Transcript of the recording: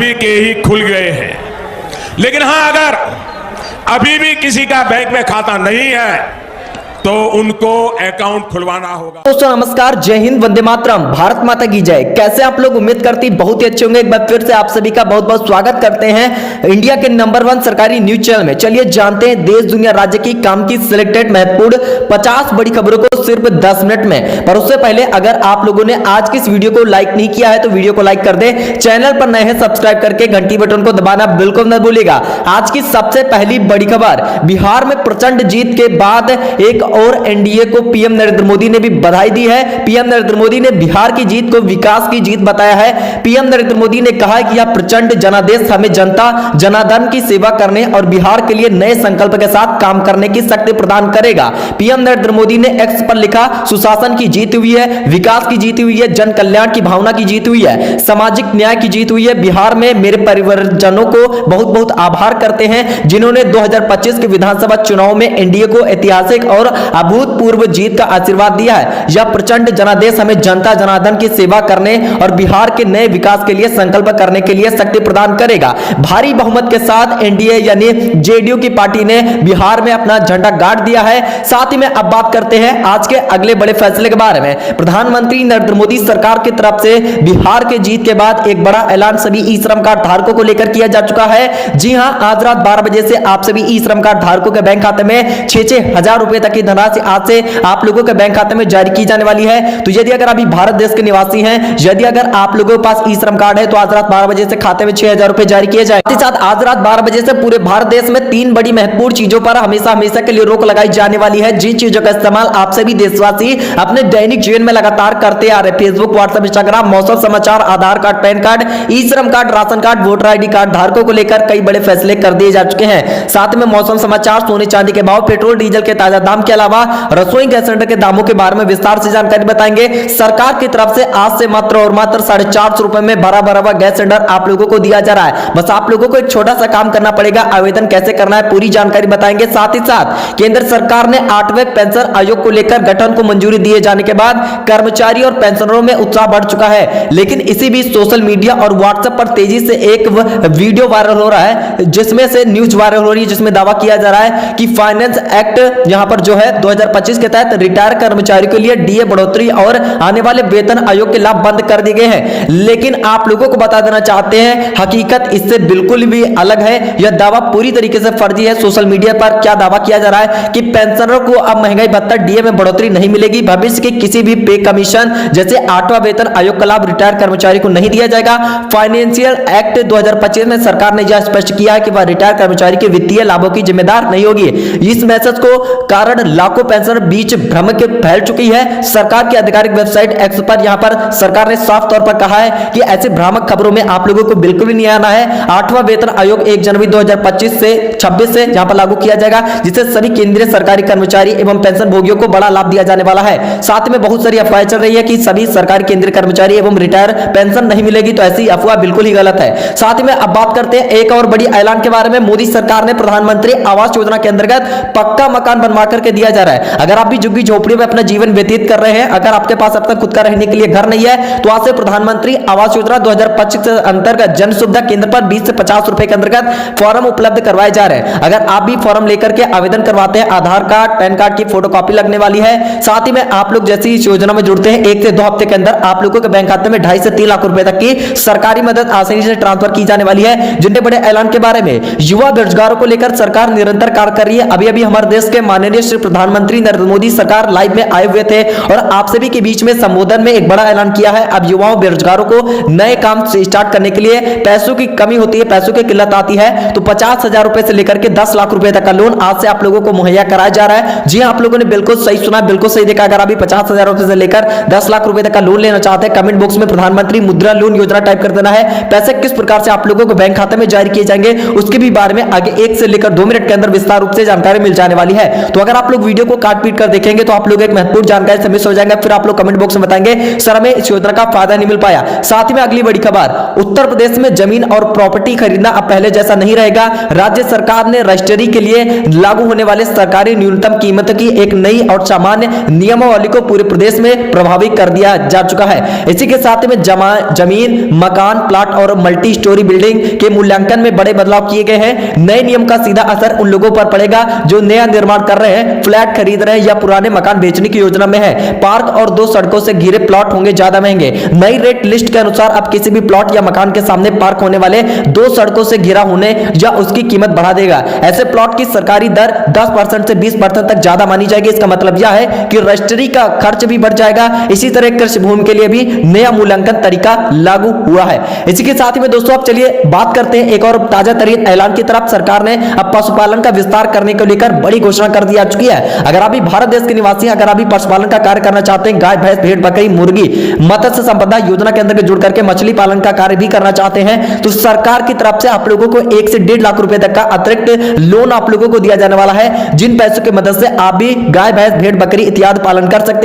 के ही खुल गए हैं। लेकिन हां, अगर अभी भी किसी का बैंक में खाता नहीं है तो उनको अकाउंट खुलवाना होगा। दोस्तों नमस्कार, जय हिंद, वंदे मातरम, भारत माता की जय। कैसे आप लोग? उम्मीद करती बहुत ही अच्छे होंगे। एक बार फिर से आप सभी का बहुत बहुत स्वागत करते हैं इंडिया के नंबर 1 सरकारी न्यूज चैनल में। चलिए जानते हैं देश दुनिया राज्य की काम की सिलेक्टेड महत्वपूर्ण 50 बड़ी खबरों को सिर्फ 10 मिनट में। पर उससे पहले अगर आप लोगों ने आज की इस वीडियो को लाइक नहीं किया है तो वीडियो को लाइक कर दे। चैनल पर नए हैं सब्सक्राइब करके घंटी बटन को दबाना बिल्कुल न भूलिएगा। आज की सबसे पहली बड़ी खबर, बिहार में प्रचंड जीत के बाद एक और एनडीए को पीएम नरेंद्र मोदी ने भी बधाई दी है। पीएम नरेंद्र मोदी ने बिहार की जीत को विकास की जीत बताया है। पीएम नरेंद्र मोदी ने कहा कि यह प्रचंड जनादेश हमें जनता जनार्दन की सेवा करने और बिहार के लिए नए संकल्प के साथ काम करने की शक्ति प्रदान करेगा। पीएम नरेंद्र मोदी ने एक्स पर लिखा, सुशासन की जीत हुई है, विकास की जीत हुई है, जन कल्याण की भावना की जीत हुई है, सामाजिक न्याय की जीत हुई है। बिहार में मेरे परिवारजनों को बहुत बहुत आभार करते हैं जिन्होंने 2025 के विधानसभा चुनाव में एनडीए को ऐतिहासिक और अभूतपूर्व जीत का आशीर्वाद दिया है। यह प्रचंड जनादेश हमें जनता जनार्दन की सेवा करने और बिहार के नए विकास के लिए संकल्प करने के लिए शक्ति प्रदान करेगा। भारी बहुमत के साथ एनडीए यानी जेडीयू की पार्टी ने बिहार में अपना झंडा गाड़ दिया है। साथ ही में अब बात करते हैं आज के अगले बड़े फैसले के बारे में। प्रधानमंत्री नरेंद्र मोदी सरकार की तरफ से बिहार के जीत के बाद एक बड़ा ऐलान सभी ई श्रम कार्ड धारकों को लेकर किया जा चुका है। जी हां, आज रात 12 बजे से आप सभी ई श्रम कार्ड धारकों के बैंक खाते में 6-6 हजार रुपए तक की धनराशि आज से आप लोगों के बैंक खाते में जारी की जाने वाली है। तो यदि अगर अभी भारत देश के निवासी हैं, यदि अगर आप लोगों के पास ई श्रम कार्ड है तो आज रात 12 बजे से खाते में 6,000 रुपए जारी किए जाए। साथ ही साथ आज रात 12 बजे से पूरे भारत देश में 3 बड़ी महत्वपूर्ण चीजों पर हमेशा हमेशा के लिए रोक लगाई जाने वाली है। जिन चीजों का इस्तेमाल आप सभी देशवासी अपने दैनिक जीवन में लगातार करते आ रहे, फेसबुक, व्हाट्सएप, इंस्टाग्राम, मौसम समाचार, आधार कार्ड, पैन कार्ड, ई श्रम card, ration card, voter ID card धारकों को लेकर कई बड़े फैसले कर दिए जा चुके हैं। साथ में मौसम समाचार, सोने चांदी के भाव, पेट्रोल डीजल के ताजा दाम के अलावा रसोई गैस सिलेंडर के दामों के बारे में विस्तार से जानकारी बताएंगे। सरकार की तरफ से आज से मात्र और मात्र 450 रुपए में भरा हुआ गैस सिलेंडर आप लोगों को दिया जा रहा है। बस आप लोगों को एक छोटा सा काम करना पड़ेगा। आवेदन कैसे करना है पूरी जानकारी बताएंगे। साथ ही साथ केंद्र सरकार ने 8वें पेंशन आयोग को लेकर गठन को मंजूरी दिए जाने के बाद कर्मचारी और पेंशनरों में उत्साह बढ़ चुका है। लेकिन इसी बीच सोशल मीडिया और व्हाट्सएप पर तेजी से एक वीडियो वायरल हो रहा है, जिसमें से न्यूज वायरल हो रही है, जिसमें दावा किया जा रहा है कि फाइनेंस एक्ट यहां पर जो है 2025 के तहत रिटायर कर्मचारी के लिए डीए बढ़ोतरी और आने वाले वेतन आयोग के लाभ बंद कर दिए गए हैं। लेकिन आप लोगों को बता देना चाहते हैं, हकीकत इससे बिल्कुल भी अलग है। यह दावा पूरी तरीके से फर्जी है। सोशल मीडिया पर क्या दावा किया जा रहा है कि पेंशनरों को अब महंगाई भत्ता डीए में बढ़ोतरी नहीं मिलेगी। भविष्य के किसी भी पे कमीशन जैसे 8वां वेतन आयोग का लाभ रिटायर कर्मचारी को नहीं दिया जाएगा। फाइनेंशियल एक्ट 2025 में सरकार ने यह स्पष्ट किया है कि वह रिटायर कर्मचारी के वित्तीय लाभों की जिम्मेदार नहीं होगी। इस मैसेज को कारण लाखों पेंशनर बीच भ्रम के फैल चुकी है। सरकार की आधिकारिक वेबसाइट एक्स पर यहां पर सरकार ने साफ तौर पर कहा है कि ऐसे भ्रामक खबरों में आप लोगों को बिल्कुल भी नहीं आना है। 8वां वेतन आयोग 1 जनवरी 2025 से 26 से यहां पर लागू किया जाएगा, जिससे सभी केंद्रीय सरकारी कर्मचारी एवं पेंशन भोगियों को बड़ा लाभ दिया जाने वाला है। साथ में बहुत सारी अफवाहें चल रही है कि सभी सरकारी केंद्रीय कर्मचारी एवं रिटायर पेंशन नहीं मिलेगी, तो ऐसी अफवाह बिल्कुल ही गलत है। साथ ही में अब बात करते हैं एक और बड़ी ऐलान के बारे में। मोदी सरकार ने प्रधानमंत्री आवास योजना के अंतर्गत पक्का मकान बनवा करके दिया जा रहा है। अगर आप भी झुग्गी झोपड़ी में अपना जीवन व्यतीत कर रहे हैं, अगर आपके पास अब तक खुद का रहने के लिए घर नहीं है, तो आज से प्रधानमंत्री आवास योजना 2025 के अंतर्गत जन सुविधा केंद्र पर 20 से 50 रुपए के अंतर्गत फॉर्म उपलब्ध करवाए जा रहे हैं। अगर आप भी फॉर्म लेकर के आवेदन करवाते हैं, आधार कार्ड, पैन कार्ड की फोटोकॉपी लगने वाली है। साथ ही में आप लोग जैसे इस योजना में जुड़ते हैं, 1 से 2 हफ्ते के अंदर आप लोगों के बैंक खाते में 2.5 से 3 लाख रुपए तक की सरकारी मदद आसानी से ट्रांसफर की जाने वाली है। जितने बड़े ऐलान के बारे में युवा बेरोजगारों को लेकर सरकार निरंतर कार्य कर रही है। अभी अभी हमारे देश के माननीय श्री प्रधानमंत्री नरेंद्र मोदी सरकार लाइव में आए हुए थे और आप सभी के बीच में संबोधन में एक बड़ा ऐलान किया है। अब युवाओं बेरोजगारों को नए काम से स्टार्ट करने के लिए पैसों की कमी होती है, पैसों की किल्लत आती है, तो 50,000 रुपए से लेकर के 10 लाख रुपए तक का लोन आज से आप लोगों को मुहैया कराया जा रहा है। जी आप लोगों ने बिल्कुल सही सुना, बिल्कुल सही देखा। अगर अभी 50,000 रुपए से लेकर 10 लाख रुपए तक का लोन लेना चाहते हैं, कमेंट बॉक्स में प्रधानमंत्री मुद्रा लोन योजना टाइप कर देना है। पैसे किस प्रकार से आप लोगों को बैंक खाते में जारी किए जाएंगे, उसके भी बारे में आगे 1 से लेकर 2 मिनट के अंदर विस्तार रूप से जानकारी मिल जाने वाली है। तो अगर आप लोग लोग वीडियो को काट पीट कर देखेंगे तो आप लोग एक महत्वपूर्ण जानकारी से मिस हो जाएंगे, फिर आप लोग कमेंट बॉक्स में बताएंगे सर हमें इस योजना का फायदा नहीं मिल पाया। साथ ही में अगली बड़ी खबर, उत्तर प्रदेश में जमीन और प्रॉपर्टी खरीदना अब पहले जैसा नहीं रहेगा। राज्य सरकार ने रजिस्ट्री के लिए लागू होने वाले सरकारी न्यूनतम कीमत की एक नई और सामान्य नियमावली को पूरे प्रदेश में प्रभावी कर दिया जा चुका है। इसी के साथ में जमीन, मकान, प्लाट और मल्टी स्टोरी बिल्डिंग के मूल्यांकन में बड़े बदलाव किए गए हैं। नए नियम का सीधा असर उन लोगों पर पड़ेगा जो नया निर्माण कर रहे हैं, फ्लैट खरीद रहे हैं या पुराने मकान बेचने की योजना में है। पार्क और 2 सड़कों से घिरे प्लॉट होंगे ज्यादा महंगे। नई रेट लिस्ट के अनुसार अब किसी भी प्लॉट या मकान के सामने पार्क होने वाले 2 सड़कों से घिरा होने या उसकी कीमत बढ़ा देगा। ऐसे प्लॉट की सरकारी दर 10% से 20% तक ज्यादा मानी जाएगी। इसका मतलब यह है कि रजिस्ट्री का खर्च भी बढ़ जाएगा। इसी तरह कृषि भूमि के लिए भी नया मूल्यांकन तरीका लागू हुआ है। इसी के साथ ही में दोस्तों अब चलिए बात करते हैं एक और ताजा तरीन ऐलान की तरफ। सरकार ने अब पशुपालन का विस्तार करने को लेकर बड़ी घोषणा कर दी जा चुकी है। अगर आप भी भारत देश के निवासी, अगर आप भी पशुपालन का कार्य करना चाहते हैं, गाय, भैंस, भेड़, बकरी, मुर्गी, मत्स्य संपदा योजना के अंदर जुड़ करके मछली पालन का कार्य भी करना चाहते हैं, तो सरकार की तरफ से आप लोगों को 1 से 1.5 लाख रुपए तक का अतिरिक्त लोन आप लोगों को दिया जाने वाला है, जिन पैसों की मदद से आप भी गाय, भैंस, भेड़, बकरी इत्यादि पालन कर सकते हैं।